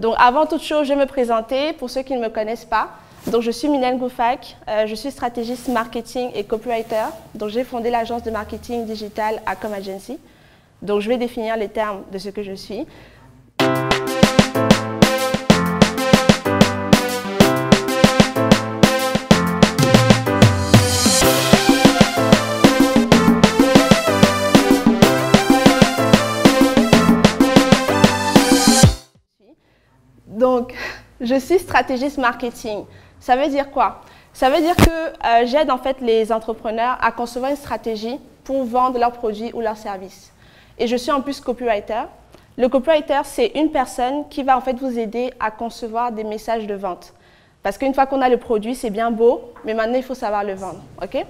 Donc avant toute chose, je vais me présenter pour ceux qui ne me connaissent pas. Donc je suis Mylène Gouffac, je suis stratégiste marketing et copywriter. Donc j'ai fondé l'agence de marketing digital Acom Agency. Donc je vais définir les termes de ce que je suis. Donc, je suis stratégiste marketing. Ça veut dire quoi? Ça veut dire que j'aide en fait les entrepreneurs à concevoir une stratégie pour vendre leurs produits ou leurs services. Et je suis en plus copywriter. Le copywriter, c'est une personne qui va en fait vous aider à concevoir des messages de vente. Parce qu'une fois qu'on a le produit, c'est bien beau, mais maintenant il faut savoir le vendre. Ok?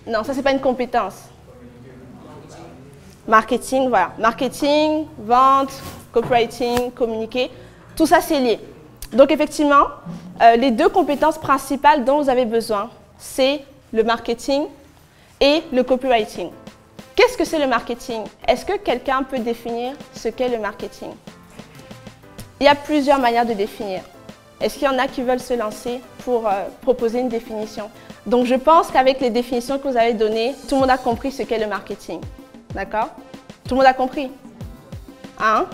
Non, ça c'est pas une compétence. Marketing, voilà. Marketing, vente, copywriting, communiquer. Tout ça, c'est lié. Donc, effectivement, les deux compétences principales dont vous avez besoin, c'est le marketing et le copywriting. Qu'est-ce que c'est le marketing? Est-ce que quelqu'un peut définir ce qu'est le marketing? Il y a plusieurs manières de définir. Est-ce qu'il y en a qui veulent se lancer pour proposer une définition? Donc, je pense qu'avec les définitions que vous avez données, tout le monde a compris ce qu'est le marketing. D'accord? Tout le monde a compris? Hein?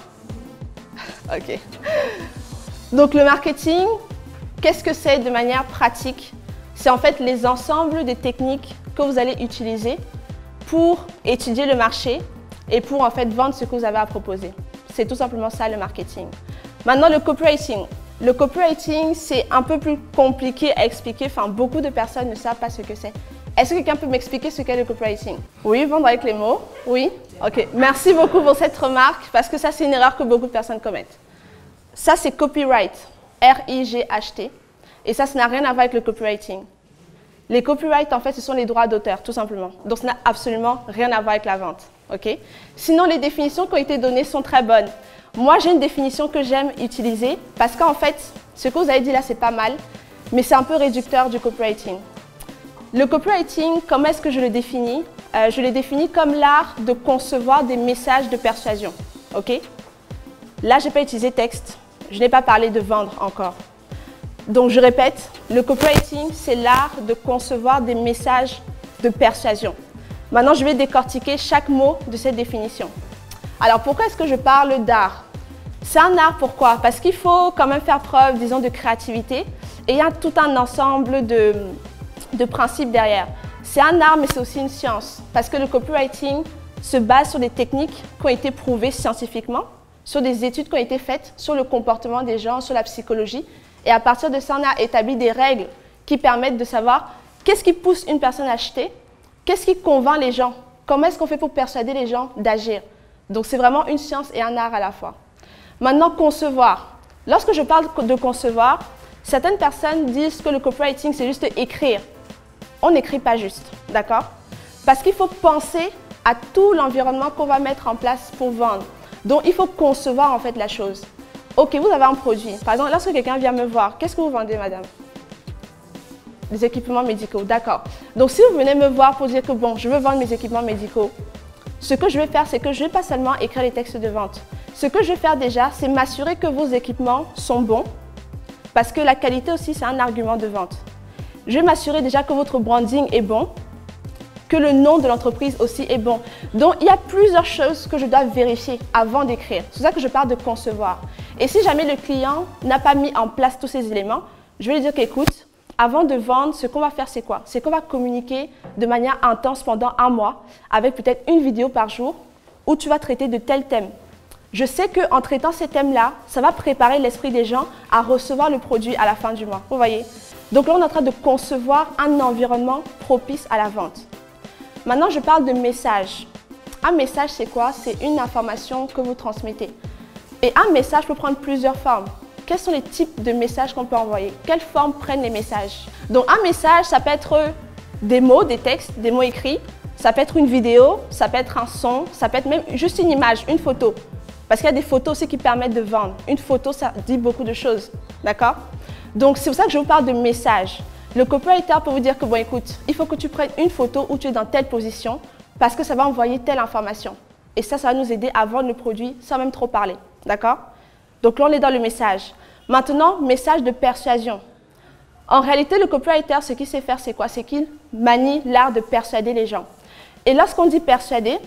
Ok. Donc le marketing, qu'est-ce que c'est de manière pratique? C'est en fait les ensembles des techniques que vous allez utiliser pour étudier le marché et pour en fait vendre ce que vous avez à proposer. C'est tout simplement ça le marketing. Maintenant le copywriting. Le copywriting, c'est un peu plus compliqué à expliquer. Enfin, beaucoup de personnes ne savent pas ce que c'est. Est-ce que quelqu'un peut m'expliquer ce qu'est le copywriting? Oui, vendre avec les mots. Oui. Ok. Merci beaucoup pour cette remarque parce que ça, c'est une erreur que beaucoup de personnes commettent. Ça, c'est copyright. R-I-G-H-T. Et ça n'a rien à voir avec le copywriting. Les copyrights, en fait, ce sont les droits d'auteur, tout simplement. Donc, ça n'a absolument rien à voir avec la vente. Ok? Sinon, les définitions qui ont été données sont très bonnes. Moi, j'ai une définition que j'aime utiliser parce qu'en fait, ce que vous avez dit là, c'est pas mal, mais c'est un peu réducteur du copywriting. Le copywriting, comment est-ce que je le définis? Je le définis comme l'art de concevoir des messages de persuasion. Ok? Là, je n'ai pas utilisé texte. Je n'ai pas parlé de vendre encore. Donc, je répète, le copywriting, c'est l'art de concevoir des messages de persuasion. Maintenant, je vais décortiquer chaque mot de cette définition. Alors, pourquoi est-ce que je parle d'art? C'est un art, pourquoi? Parce qu'il faut quand même faire preuve, disons, de créativité. Et il y a tout un ensemble de principes derrière. C'est un art, mais c'est aussi une science. Parce que le copywriting se base sur des techniques qui ont été prouvées scientifiquement, sur des études qui ont été faites sur le comportement des gens, sur la psychologie. Et à partir de ça, on a établi des règles qui permettent de savoir qu'est-ce qui pousse une personne à acheter, qu'est-ce qui convainc les gens, comment est-ce qu'on fait pour persuader les gens d'agir. Donc, c'est vraiment une science et un art à la fois. Maintenant, concevoir. Lorsque je parle de concevoir, certaines personnes disent que le copywriting, c'est juste écrire. On n'écrit pas juste, d'accord? Parce qu'il faut penser à tout l'environnement qu'on va mettre en place pour vendre. Donc, il faut concevoir en fait la chose. Ok, vous avez un produit. Par exemple, lorsque quelqu'un vient me voir, qu'est-ce que vous vendez, madame? Des équipements médicaux, d'accord. Donc, si vous venez me voir pour dire que bon, je veux vendre mes équipements médicaux, ce que je vais faire, c'est que je ne vais pas seulement écrire les textes de vente. Ce que je vais faire déjà, c'est m'assurer que vos équipements sont bons, parce que la qualité aussi, c'est un argument de vente. Je vais m'assurer déjà que votre branding est bon, que le nom de l'entreprise aussi est bon. Donc, il y a plusieurs choses que je dois vérifier avant d'écrire. C'est pour ça que je parle de concevoir. Et si jamais le client n'a pas mis en place tous ces éléments, je vais lui dire qu'écoute, avant de vendre, ce qu'on va faire, c'est quoi? C'est qu'on va communiquer de manière intense pendant un mois, avec peut-être une vidéo par jour, où tu vas traiter de tels thèmes. Je sais qu'en traitant ces thèmes-là, ça va préparer l'esprit des gens à recevoir le produit à la fin du mois. Vous voyez? Donc là, on est en train de concevoir un environnement propice à la vente. Maintenant, je parle de message. Un message, c'est quoi? C'est une information que vous transmettez. Et un message peut prendre plusieurs formes. Quels sont les types de messages qu'on peut envoyer? Quelles formes prennent les messages? Donc, un message, ça peut être des mots, des textes, des mots écrits. Ça peut être une vidéo, ça peut être un son, ça peut être même juste une image, une photo. Parce qu'il y a des photos aussi qui permettent de vendre. Une photo, ça dit beaucoup de choses. D'accord? Donc, c'est pour ça que je vous parle de message. Le copywriter peut vous dire que, bon, écoute, il faut que tu prennes une photo où tu es dans telle position parce que ça va envoyer telle information. Et ça va nous aider à vendre le produit sans même trop parler. D'accord? Donc là, on est dans le message. Maintenant, message de persuasion. En réalité, le copywriter, ce qu'il sait faire, c'est quoi? C'est qu'il manie l'art de persuader les gens. Et lorsqu'on dit persuader,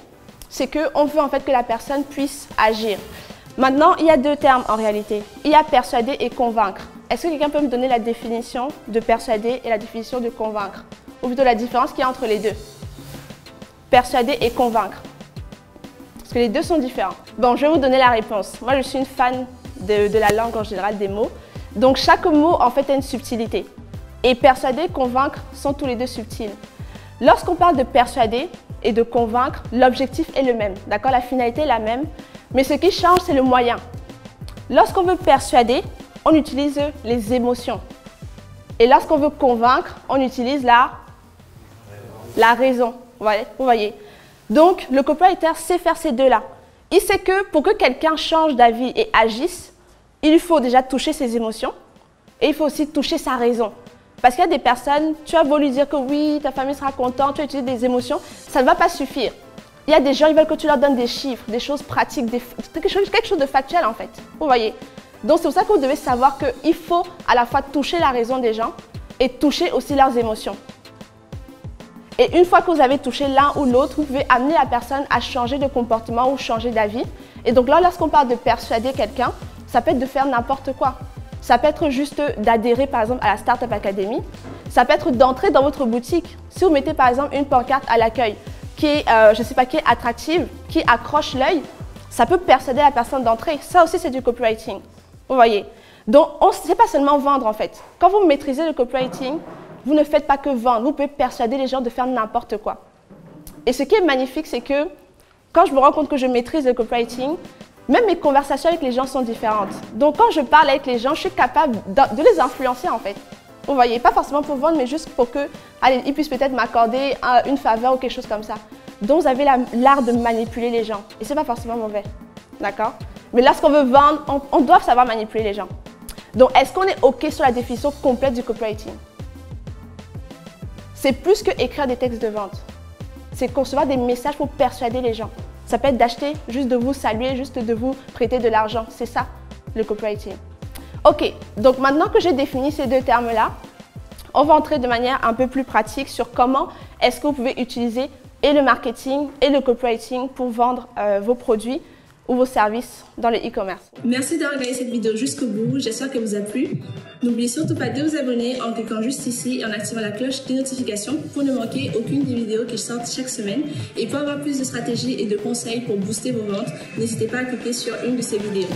c'est qu'on veut en fait que la personne puisse agir. Maintenant, il y a deux termes en réalité. Il y a persuader et convaincre. Est-ce que quelqu'un peut me donner la définition de persuader et la définition de convaincre? Ou plutôt la différence qu'il y a entre les deux? Persuader et convaincre. Parce que les deux sont différents. Bon, je vais vous donner la réponse. Moi, je suis une fan de la langue en général, des mots. Donc, chaque mot, en fait, a une subtilité. Et persuader et convaincre sont tous les deux subtils. Lorsqu'on parle de persuader et de convaincre, l'objectif est le même. D'accord? La finalité est la même. Mais ce qui change, c'est le moyen. Lorsqu'on veut persuader, on utilise les émotions. Et lorsqu'on veut convaincre, on utilise la raison. Vous voyez? Donc, le copywriter sait faire ces deux-là. Il sait que pour que quelqu'un change d'avis et agisse, il lui faut déjà toucher ses émotions et il faut aussi toucher sa raison. Parce qu'il y a des personnes, tu as beau lui dire que oui, ta famille sera contente, tu as utilisé des émotions, ça ne va pas suffire. Il y a des gens, ils veulent que tu leur donnes des chiffres, des choses pratiques, quelque chose de factuel en fait. Vous voyez? Donc c'est pour ça que vous devez savoir qu'il faut à la fois toucher la raison des gens et toucher aussi leurs émotions. Et une fois que vous avez touché l'un ou l'autre, vous pouvez amener la personne à changer de comportement ou changer d'avis. Et donc là, lorsqu'on parle de persuader quelqu'un, ça peut être de faire n'importe quoi. Ça peut être juste d'adhérer par exemple à la Startup Academy. Ça peut être d'entrer dans votre boutique. Si vous mettez par exemple une pancarte à l'accueil qui est, je ne sais pas, qui est attractive, qui accroche l'œil, ça peut persuader la personne d'entrer. Ça aussi, c'est du copywriting. Vous voyez? Donc, ce n'est pas seulement vendre en fait. Quand vous maîtrisez le copywriting, vous ne faites pas que vendre. Vous pouvez persuader les gens de faire n'importe quoi. Et ce qui est magnifique, c'est que quand je me rends compte que je maîtrise le copywriting, même mes conversations avec les gens sont différentes. Donc, quand je parle avec les gens, je suis capable de les influencer en fait. Vous voyez, pas forcément pour vendre, mais juste pour qu'ils puissent peut-être m'accorder une faveur ou quelque chose comme ça. Donc, vous avez l'art de manipuler les gens. Et ce n'est pas forcément mauvais. D'accord? Mais lorsqu'on veut vendre, on doit savoir manipuler les gens. Donc, est-ce qu'on est OK sur la définition complète du copywriting? C'est plus que écrire des textes de vente. C'est concevoir des messages pour persuader les gens. Ça peut être d'acheter, juste de vous saluer, juste de vous prêter de l'argent. C'est ça, le copywriting. OK, donc maintenant que j'ai défini ces deux termes-là, on va entrer de manière un peu plus pratique sur comment est-ce que vous pouvez utiliser et le marketing et le copywriting pour vendre vos produits ou vos services dans le e-commerce. Merci d'avoir regardé cette vidéo jusqu'au bout, j'espère qu'elle vous a plu. N'oubliez surtout pas de vous abonner en cliquant juste ici et en activant la cloche des notifications pour ne manquer aucune des vidéos qui sortent chaque semaine. Et pour avoir plus de stratégies et de conseils pour booster vos ventes, n'hésitez pas à cliquer sur une de ces vidéos.